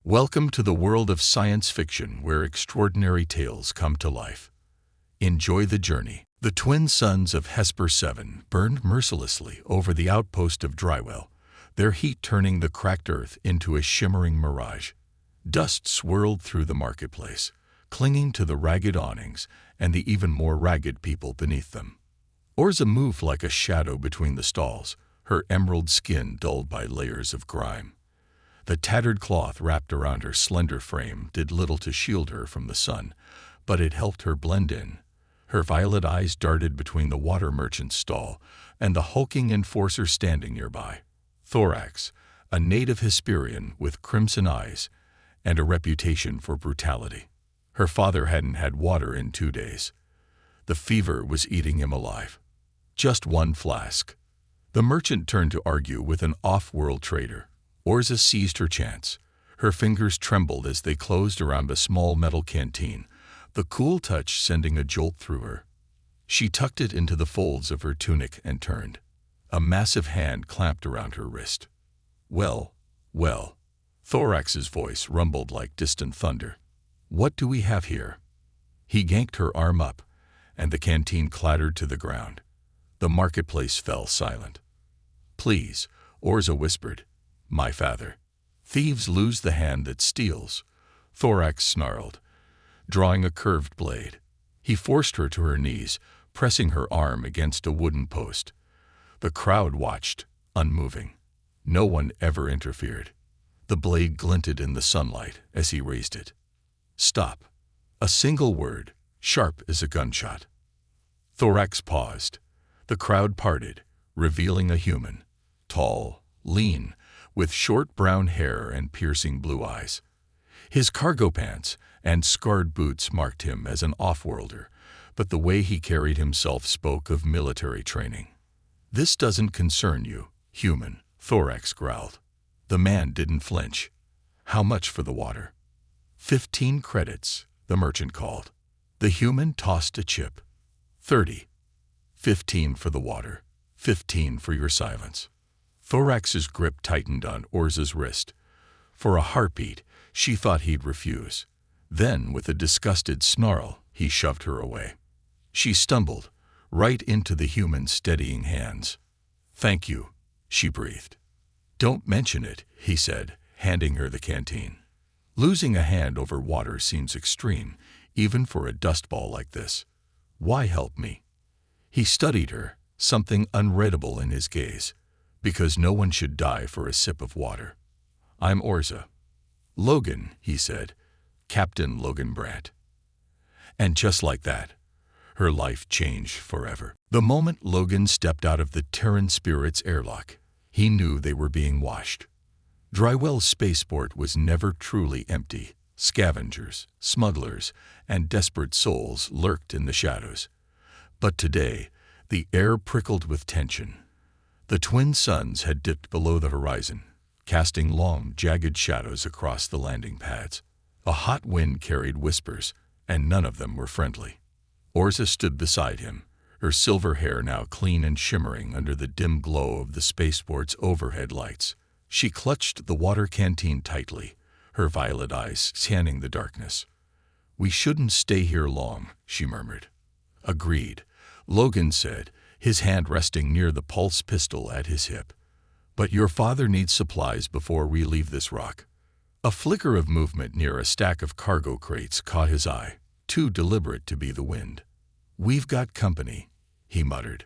Welcome to the world of science fiction where extraordinary tales come to life. Enjoy the journey. The twin suns of HFY burned mercilessly over the outpost of Drywell, their heat turning the cracked earth into a shimmering mirage. Dust swirled through the marketplace, clinging to the ragged awnings and the even more ragged people beneath them. Orza moved like a shadow between the stalls, her emerald skin dulled by layers of grime. The tattered cloth wrapped around her slender frame did little to shield her from the sun, but it helped her blend in. Her violet eyes darted between the water merchant's stall and the hulking enforcer standing nearby. Thorax, a native Hesperian with crimson eyes and a reputation for brutality. Her father hadn't had water in 2 days. The fever was eating him alive. Just 1 flask. The merchant turned to argue with an off-world trader. Orza seized her chance. Her fingers trembled as they closed around a small metal canteen, the cool touch sending a jolt through her. She tucked it into the folds of her tunic and turned. A massive hand clamped around her wrist. Well. Thorax's voice rumbled like distant thunder. What do we have here? He yanked her arm up, and the canteen clattered to the ground. The marketplace fell silent. Please, Orza whispered. My father. Thieves lose the hand that steals, Thorax snarled, drawing a curved blade. He forced her to her knees, pressing her arm against a wooden post. The crowd watched, unmoving. No one ever interfered. The blade glinted in the sunlight as he raised it. Stop. A single word, sharp as a gunshot. Thorax paused. The crowd parted, revealing a human. Tall, lean, with short brown hair and piercing blue eyes. His cargo pants and scarred boots marked him as an off-worlder, but the way he carried himself spoke of military training. This doesn't concern you, human, Thorax growled. The man didn't flinch. How much for the water? 15 credits, the merchant called. The human tossed a chip. 30. 15 for the water, 15 for your silence. Thorax's grip tightened on Orza's wrist. For a heartbeat, she thought he'd refuse. Then, with a disgusted snarl, he shoved her away. She stumbled, right into the human's steadying hands. Thank you, she breathed. Don't mention it, he said, handing her the canteen. Losing a hand over water seems extreme, even for a dustball like this. Why help me? He studied her, something unreadable in his gaze. Because no one should die for a sip of water. I'm Orza. Logan, he said. Captain Logan Brandt. And just like that, her life changed forever. The moment Logan stepped out of the Terran Spirit's airlock, he knew they were being washed. Drywell's spaceport was never truly empty. Scavengers, smugglers, and desperate souls lurked in the shadows. But today, the air prickled with tension. The twin suns had dipped below the horizon, casting long, jagged shadows across the landing pads. A hot wind carried whispers, and none of them were friendly. Orza stood beside him, her silver hair now clean and shimmering under the dim glow of the spaceport's overhead lights. She clutched the water canteen tightly, her violet eyes scanning the darkness. We shouldn't stay here long, she murmured. Agreed, Logan said, his hand resting near the pulse pistol at his hip. But your father needs supplies before we leave this rock. A flicker of movement near a stack of cargo crates caught his eye, too deliberate to be the wind. We've got company, he muttered.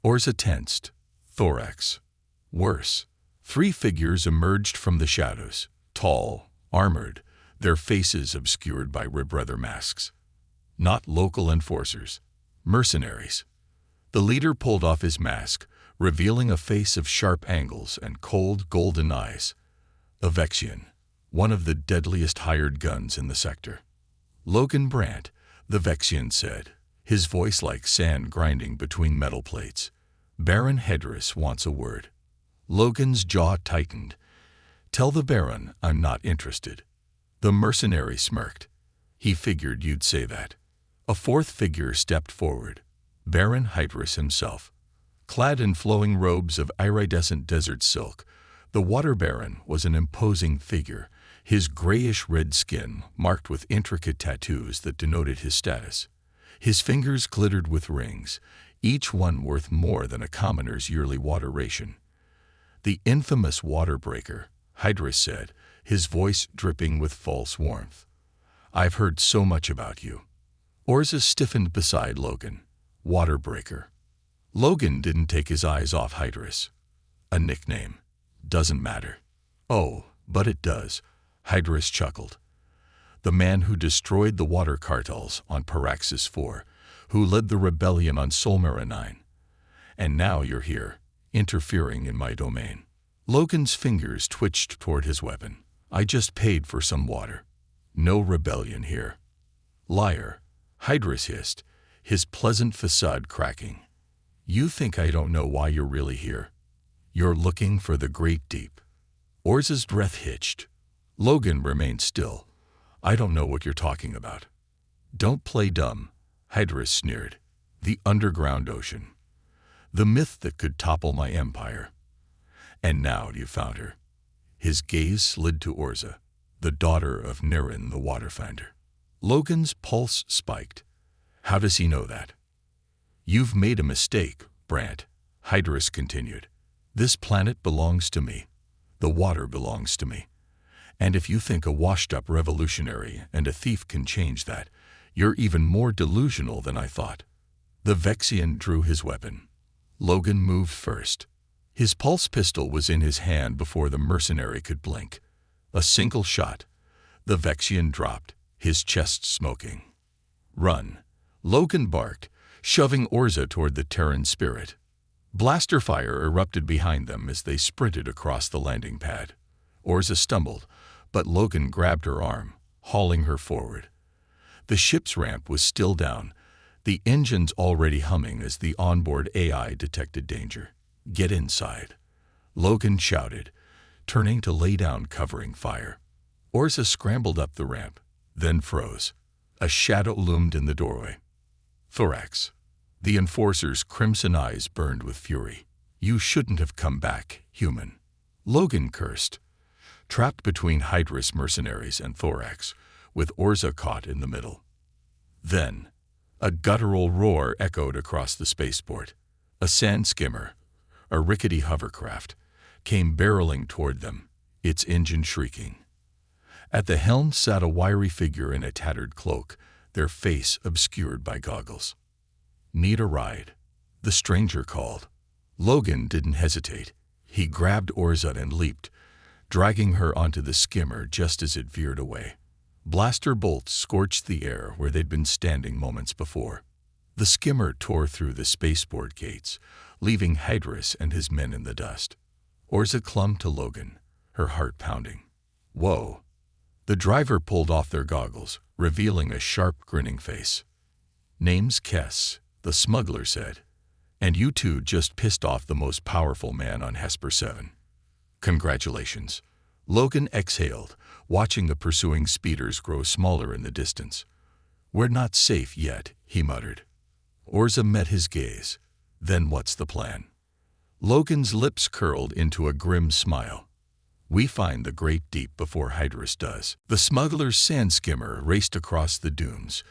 Orza tensed. Thorax. Worse. 3 figures emerged from the shadows, tall, armored, their faces obscured by rib-leather masks. Not local enforcers. Mercenaries. The leader pulled off his mask, revealing a face of sharp angles and cold, golden eyes. A Vexian, one of the deadliest hired guns in the sector. Logan Brandt, the Vexian said, his voice like sand grinding between metal plates. Baron Hedris wants a word. Logan's jaw tightened. Tell the Baron I'm not interested. The mercenary smirked. He figured you'd say that. A 4th figure stepped forward. Baron Hedris himself. Clad in flowing robes of iridescent desert silk, the Water Baron was an imposing figure, his grayish-red skin marked with intricate tattoos that denoted his status. His fingers glittered with rings, each one worth more than a commoner's yearly water ration. "The infamous water breaker," Hydrus said, his voice dripping with false warmth. "I've heard so much about you." Orza stiffened beside Logan. "Water breaker." Logan didn't take his eyes off Hydrus. "A nickname. Doesn't matter." "Oh, but it does," Hydrus chuckled. "The man who destroyed the water cartels on Paraxis 4, who led the rebellion on Solmera 9. And now you're here, interfering in my domain." Logan's fingers twitched toward his weapon. "I just paid for some water. No rebellion here." "Liar," Hydrus hissed, his pleasant facade cracking. "You think I don't know why you're really here? You're looking for the great deep." Orza's breath hitched. Logan remained still. "I don't know what you're talking about." "Don't play dumb," Hydrus sneered. "The underground ocean. The myth that could topple my empire. And now you found her." His gaze slid to Orza, the daughter of Nirin the Waterfinder. Logan's pulse spiked. "How does he know that?" "You've made a mistake, Brant," Hydrus continued. "This planet belongs to me. The water belongs to me. And if you think a washed-up revolutionary and a thief can change that, you're even more delusional than I thought." The Vexian drew his weapon. Logan moved first. His pulse pistol was in his hand before the mercenary could blink. A single shot. The Vexian dropped, his chest smoking. "Run," Logan barked, shoving Orza toward the Terran spirit. Blaster fire erupted behind them as they sprinted across the landing pad. Orza stumbled, but Logan grabbed her arm, hauling her forward. The ship's ramp was still down, the engines already humming as the onboard AI detected danger. "Get inside," Logan shouted, turning to lay down covering fire. Orza scrambled up the ramp, then froze. A shadow loomed in the doorway. "Thorax." The Enforcer's crimson eyes burned with fury. "You shouldn't have come back, human." Logan cursed, trapped between Hydrus mercenaries and Thorax, with Orza caught in the middle. Then, a guttural roar echoed across the spaceport. A sand skimmer, a rickety hovercraft, came barreling toward them, its engine shrieking. At the helm sat a wiry figure in a tattered cloak, their face obscured by goggles. "Need a ride?" the stranger called. Logan didn't hesitate. He grabbed Orza and leaped, dragging her onto the skimmer just as it veered away. Blaster bolts scorched the air where they'd been standing moments before. The skimmer tore through the spaceport gates, leaving Hydrus and his men in the dust. Orza clung to Logan, her heart pounding. "Whoa." The driver pulled off their goggles, revealing a sharp, grinning face. "Name's Kess," the smuggler said. "And you two just pissed off the most powerful man on Hesper 7. Congratulations." Logan exhaled, watching the pursuing speeders grow smaller in the distance. "We're not safe yet," he muttered. Orza met his gaze. "Then what's the plan?" Logan's lips curled into a grim smile. "We find the great deep before Hydrus does." The smuggler's sand skimmer raced across the dunes,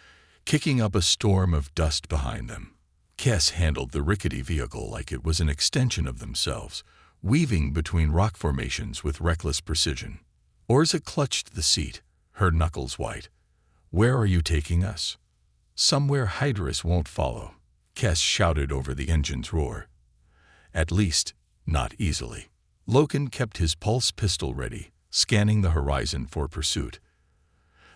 kicking up a storm of dust behind them. Kess handled the rickety vehicle like it was an extension of themselves, weaving between rock formations with reckless precision. Orza clutched the seat, her knuckles white. "Where are you taking us?" "Somewhere Hydrus won't follow," Kess shouted over the engine's roar. "At least, not easily." Logan kept his pulse pistol ready, scanning the horizon for pursuit.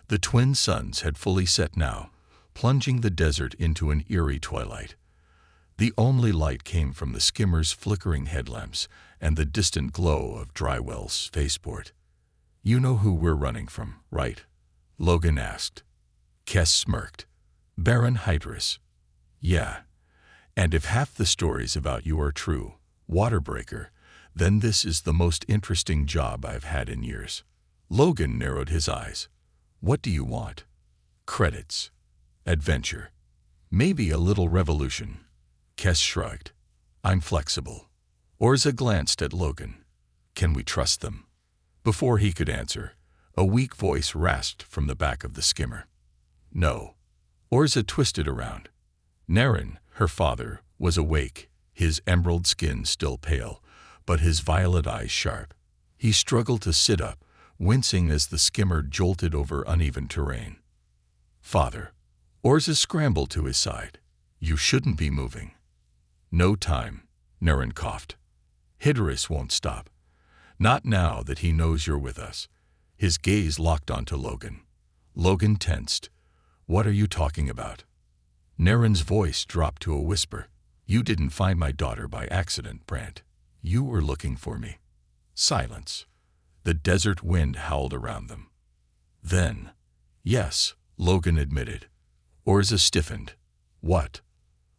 The twin suns had fully set now, plunging the desert into an eerie twilight. The only light came from the skimmer's flickering headlamps and the distant glow of Drywell's spaceport. "You know who we're running from, right?" Logan asked. Kess smirked. "Baron Hydrus." "Yeah. And if half the stories about you are true, Waterbreaker, then this is the most interesting job I've had in years." Logan narrowed his eyes. "What do you want?" "Credits. Adventure. Maybe a little revolution." Kess shrugged. "I'm flexible." Orza glanced at Logan. "Can we trust them?" Before he could answer, A weak voice rasped from the back of the skimmer. No. Orza twisted around. Naren, her father, was awake, his emerald skin still pale, but his violet eyes sharp. He struggled to sit up, wincing as the skimmer jolted over uneven terrain. Father. Orza scrambled to his side. You shouldn't be moving. No time, Naren coughed. Hydrus won't stop. Not now that he knows you're with us. His gaze locked onto Logan. Logan tensed. What are you talking about? Naren's voice dropped to a whisper. You didn't find my daughter by accident, Brant. You were looking for me. Silence. The desert wind howled around them. Then, yes, Logan admitted. Orza stiffened. What?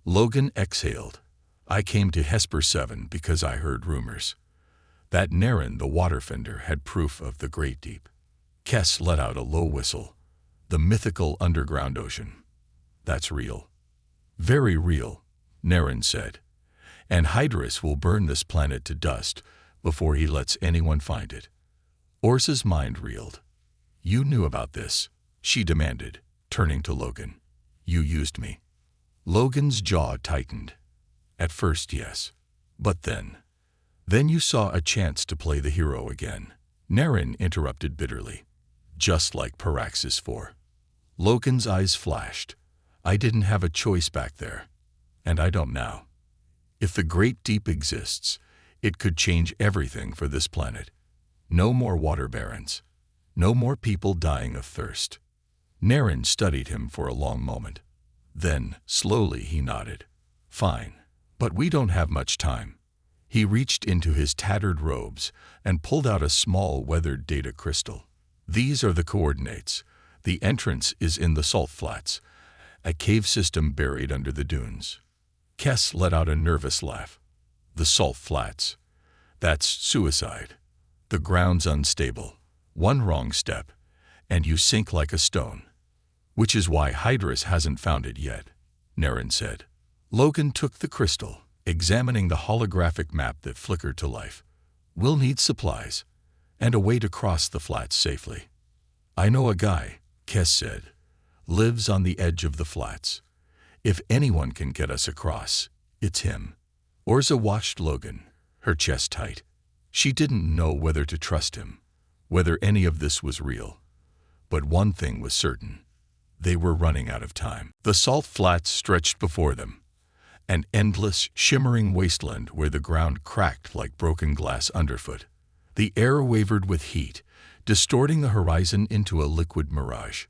Logan exhaled. I came to Hesper 7 because I heard rumors. That Naren, the waterfender, had proof of the Great Deep. Kess let out a low whistle. The mythical underground ocean. That's real. Very real, Naren said. And Hydrus will burn this planet to dust before he lets anyone find it. Orza's mind reeled. You knew about this, she demanded, turning to Logan. You used me. Logan's jaw tightened. At first, yes. But then you saw a chance to play the hero again. Naren interrupted bitterly. Just like Paraxis 4. Logan's eyes flashed. I didn't have a choice back there. And I don't now. If the Great Deep exists, it could change everything for this planet. No more water barons. No more people dying of thirst. Naren studied him for a long moment. Then, slowly, he nodded. Fine. But we don't have much time. He reached into his tattered robes and pulled out a small weathered data crystal. These are the coordinates. The entrance is in the salt flats, a cave system buried under the dunes. Kess let out a nervous laugh. The salt flats. That's suicide. The ground's unstable. One wrong step, and you sink like a stone. Which is why Hydrus hasn't found it yet, Naren said. Logan took the crystal, examining the holographic map that flickered to life. We'll need supplies, and a way to cross the flats safely. I know a guy, Kess said. Lives on the edge of the flats. If anyone can get us across, it's him. Orza watched Logan, her chest tight. She didn't know whether to trust him, whether any of this was real. But one thing was certain. They were running out of time. The salt flats stretched before them, an endless, shimmering wasteland where the ground cracked like broken glass underfoot. The air wavered with heat, distorting the horizon into a liquid mirage.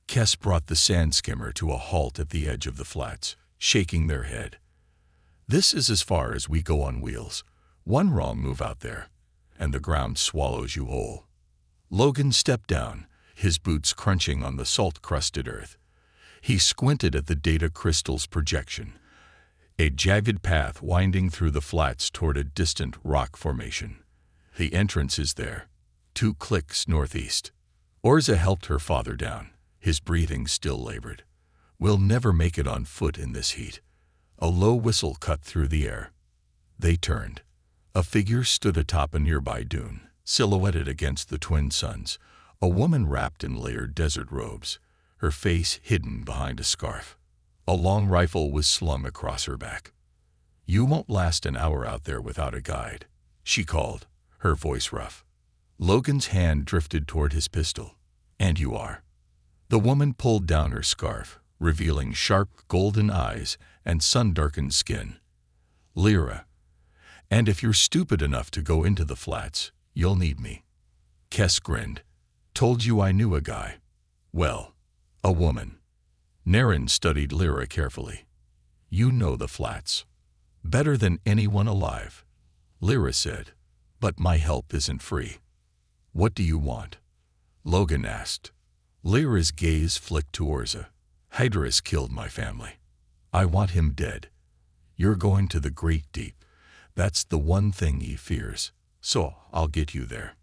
Kess brought the sand skimmer to a halt at the edge of the flats, shaking their head. This is as far as we go on wheels. One wrong move out there, and the ground swallows you whole. Logan stepped down, his boots crunching on the salt-crusted earth. He squinted at the data crystal's projection, a jagged path winding through the flats toward a distant rock formation. The entrance is there, 2 clicks northeast. Orza helped her father down, his breathing still labored. We'll never make it on foot in this heat. A low whistle cut through the air. They turned. A figure stood atop a nearby dune, silhouetted against the twin suns, a woman wrapped in layered desert robes, her face hidden behind a scarf. A long rifle was slung across her back. You won't last an hour out there without a guide, she called, her voice rough. Logan's hand drifted toward his pistol. And you are. The woman pulled down her scarf, revealing sharp golden eyes and sun-darkened skin. Lyra. And if you're stupid enough to go into the flats, you'll need me. Kess grinned. Told you I knew a guy. Well, a woman. Naren studied Lyra carefully. You know the flats. Better than anyone alive. Lyra said. But my help isn't free. What do you want? Logan asked. Lyra's gaze flicked to Orza. Hydrus killed my family. I want him dead. You're going to the Great Deep. That's the one thing he fears. So I'll get you there.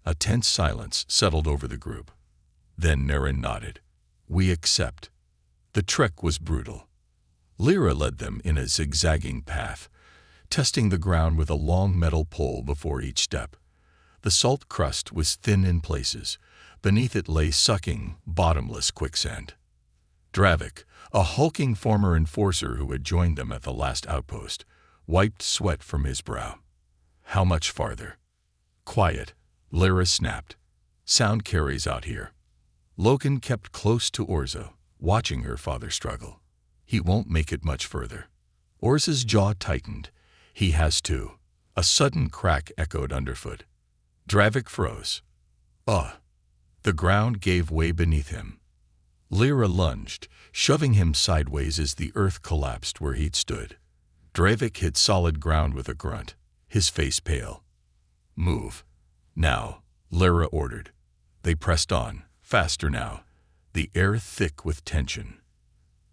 A tense silence settled over the group. Then Naren nodded. We accept. The trek was brutal. Lyra led them in a zigzagging path, testing the ground with a long metal pole before each step. The salt crust was thin in places, Beneath it lay sucking, bottomless quicksand. Dravik, a hulking former enforcer who had joined them at the last outpost, wiped sweat from his brow. How much farther? Quiet, Lyra snapped. Sound carries out here. Logan kept close to Orza, watching her father struggle. He won't make it much further. Orza's jaw tightened. He has to. A sudden crack echoed underfoot. Dravik froze. The ground gave way beneath him. Lyra lunged, shoving him sideways as the earth collapsed where he'd stood. Dravik hit solid ground with a grunt, his face pale. Move. Now, Lyra ordered. They pressed on, faster now, the air thick with tension.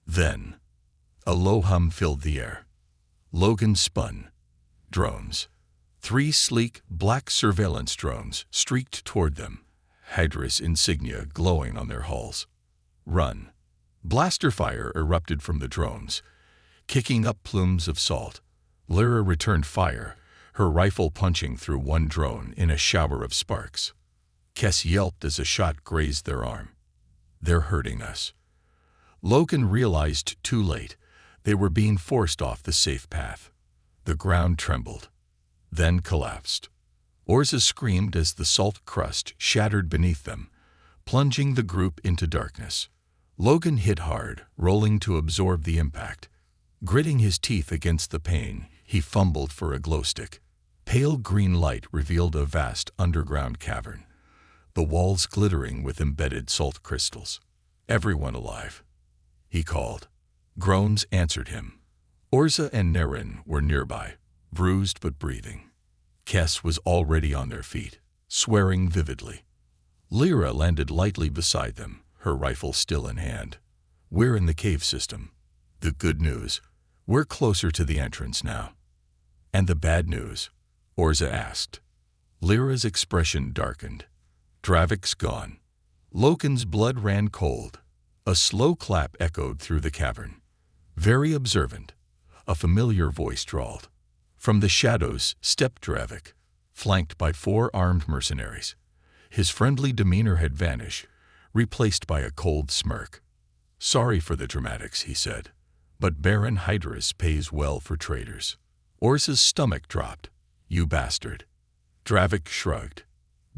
Then, a low hum filled the air. Logan spun. Drones. 3 sleek, black surveillance drones streaked toward them, Hydrus insignia glowing on their hulls. Run. Blaster fire erupted from the drones, kicking up plumes of salt. Lyra returned fire, her rifle punching through one drone in a shower of sparks. Kess yelped as a shot grazed their arm. They're hurting us. Logan realized too late they were being forced off the safe path. The ground trembled, then collapsed. Orza screamed as the salt crust shattered beneath them, plunging the group into darkness. Logan hit hard, rolling to absorb the impact. Gritting his teeth against the pain, he fumbled for a glow stick. Pale green light revealed a vast underground cavern, the walls glittering with embedded salt crystals. Everyone alive, he called. Groans answered him. Orza and Naren were nearby, bruised but breathing. Kess was already on their feet, swearing vividly. Lyra landed lightly beside them, her rifle still in hand. We're in the cave system. The good news, we're closer to the entrance now. And the bad news? Orza asked. Lyra's expression darkened. Dravik's gone. Loken's blood ran cold. A slow clap echoed through the cavern. Very observant, a familiar voice drawled. From the shadows stepped Dravik, flanked by 4 armed mercenaries. His friendly demeanor had vanished, replaced by a cold smirk. Sorry for the dramatics, he said, but Baron Hydrus pays well for traitors. Orza's stomach dropped. You bastard. Dravik shrugged.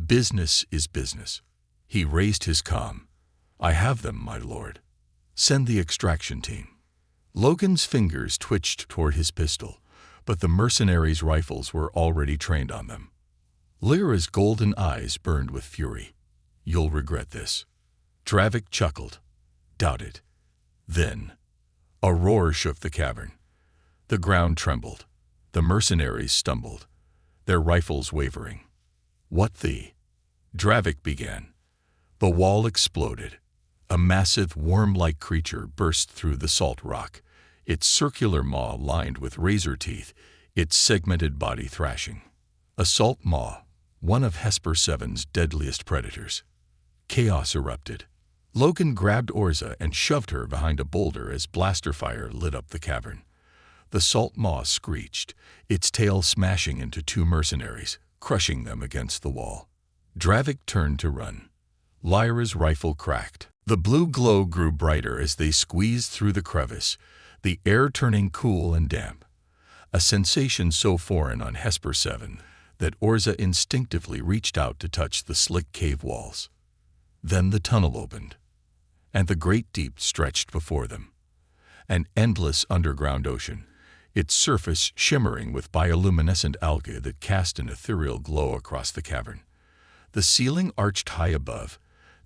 Business is business. He raised his comm. I have them, my lord. Send the extraction team. Logan's fingers twitched toward his pistol, but the mercenaries' rifles were already trained on them. Lyra's golden eyes burned with fury. You'll regret this. Dravik chuckled. Doubt it. Then, a roar shook the cavern. The ground trembled. The mercenaries stumbled, their rifles wavering. What the? Dravik began. The wall exploded. A massive, worm-like creature burst through the salt rock, its circular maw lined with razor teeth, its segmented body thrashing. A salt maw, one of Hesper 7's deadliest predators. Chaos erupted. Logan grabbed Orza and shoved her behind a boulder as blaster fire lit up the cavern. The salt maw screeched, its tail smashing into 2 mercenaries, crushing them against the wall. Dravik turned to run. Lyra's rifle cracked. The blue glow grew brighter as they squeezed through the crevice, the air turning cool and damp. A sensation so foreign on Hesper 7 that Orza instinctively reached out to touch the slick cave walls. Then the tunnel opened, and the great deep stretched before them. An endless underground ocean, its surface shimmering with bioluminescent algae that cast an ethereal glow across the cavern. The ceiling arched high above,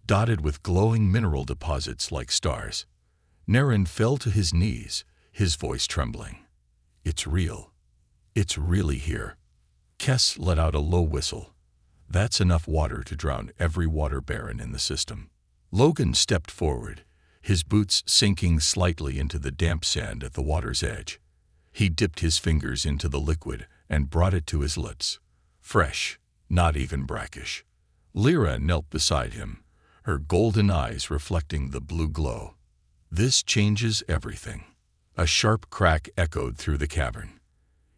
dotted with glowing mineral deposits like stars. Naren fell to his knees, his voice trembling. It's real. It's really here. Kess let out a low whistle. That's enough water to drown every water baron in the system. Logan stepped forward, his boots sinking slightly into the damp sand at the water's edge. He dipped his fingers into the liquid and brought it to his lips. Fresh, not even brackish. Lyra knelt beside him, her golden eyes reflecting the blue glow. This changes everything. A sharp crack echoed through the cavern.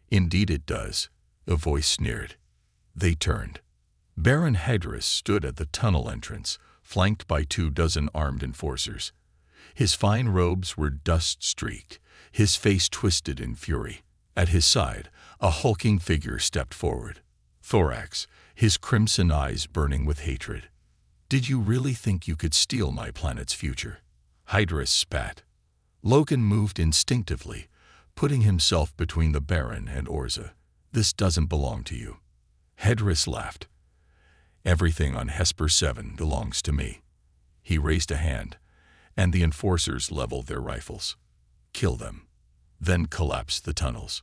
Indeed it does, a voice sneered. They turned. Baron Hydrus stood at the tunnel entrance, flanked by 24 armed enforcers. His fine robes were dust-streaked, his face twisted in fury. At his side, a hulking figure stepped forward. Thorax, his crimson eyes burning with hatred. "Did you really think you could steal my planet's future?" Hydrus spat. Logan moved instinctively, putting himself between the Baron and Orza. "This doesn't belong to you." Hydrus laughed. "Everything on Hesper 7 belongs to me." He raised a hand, and the enforcers leveled their rifles. "Kill them, then collapse the tunnels.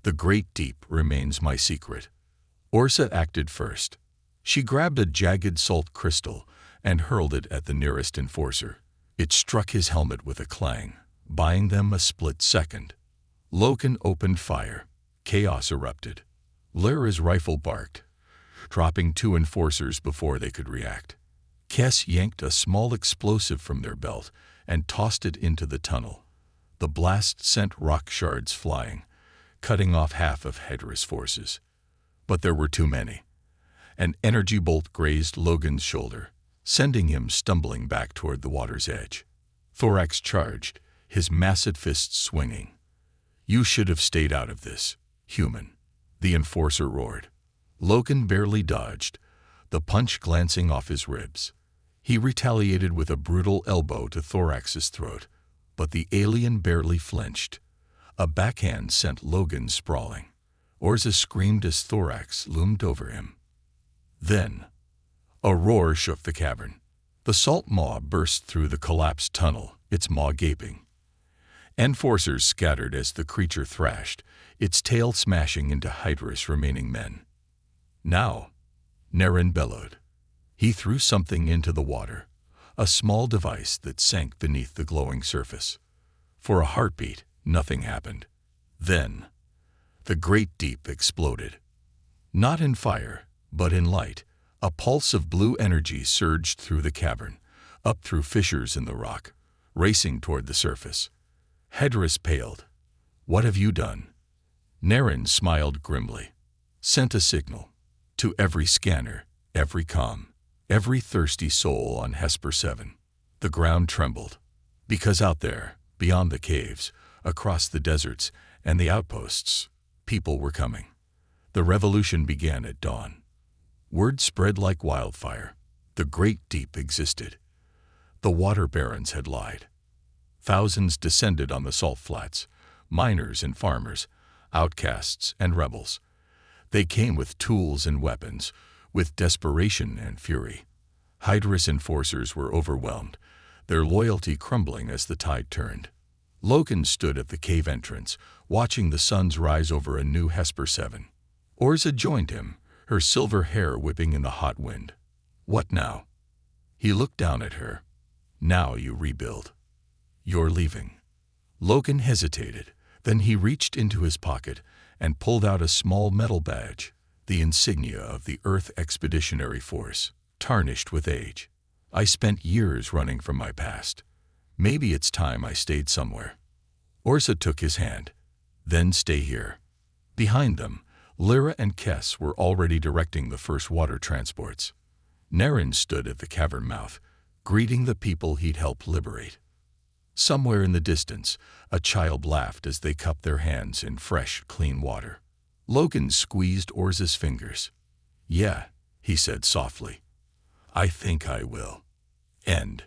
The Great Deep remains my secret." Orza acted first. She grabbed a jagged salt crystal and hurled it at the nearest enforcer. It struck his helmet with a clang, buying them a split second. Logan opened fire. Chaos erupted. Lyra's rifle barked, dropping 2 enforcers before they could react. Kess yanked a small explosive from their belt and tossed it into the tunnel. The blast sent rock shards flying, cutting off half of Hydrus' forces. But there were too many. An energy bolt grazed Logan's shoulder, sending him stumbling back toward the water's edge. Thorax charged, his massive fists swinging. "You should have stayed out of this, human," the enforcer roared. Logan barely dodged, the punch glancing off his ribs. He retaliated with a brutal elbow to Thorax's throat, but the alien barely flinched. A backhand sent Logan sprawling. Orza screamed as Thorax loomed over him. Then, a roar shook the cavern. The salt maw burst through the collapsed tunnel, its maw gaping. Enforcers scattered as the creature thrashed, its tail smashing into Hydrus' remaining men. "Now," Naren bellowed. He threw something into the water, a small device that sank beneath the glowing surface. For a heartbeat, nothing happened. Then, the Great Deep exploded. Not in fire, but in light. A pulse of blue energy surged through the cavern, up through fissures in the rock, racing toward the surface. Hydrus paled. "What have you done?" Naren smiled grimly. "Sent a signal. To every scanner, every comm, every thirsty soul on Hesper 7. The ground trembled. Because out there, beyond the caves, across the deserts and the outposts, people were coming. The revolution began at dawn. Word spread like wildfire. The Great Deep existed. The water barons had lied. Thousands descended on the salt flats, miners and farmers, outcasts and rebels. They came with tools and weapons, with desperation and fury. Hydrus enforcers were overwhelmed, their loyalty crumbling as the tide turned. Logan stood at the cave entrance, watching the suns rise over a new Hesper 7. Orza joined him, her silver hair whipping in the hot wind. "What now?" He looked down at her. "Now you rebuild. You're leaving." Logan hesitated, then he reached into his pocket and pulled out a small metal badge, the insignia of the Earth Expeditionary Force, tarnished with age. "I spent years running from my past. Maybe it's time I stayed somewhere." Orza took his hand. "Then stay here." Behind them, Lyra and Kess were already directing the first water transports. Naren stood at the cavern mouth, greeting the people he'd helped liberate. Somewhere in the distance, a child laughed as they cupped their hands in fresh, clean water. Logan squeezed Orza's fingers. "Yeah," he said softly. "I think I will." End.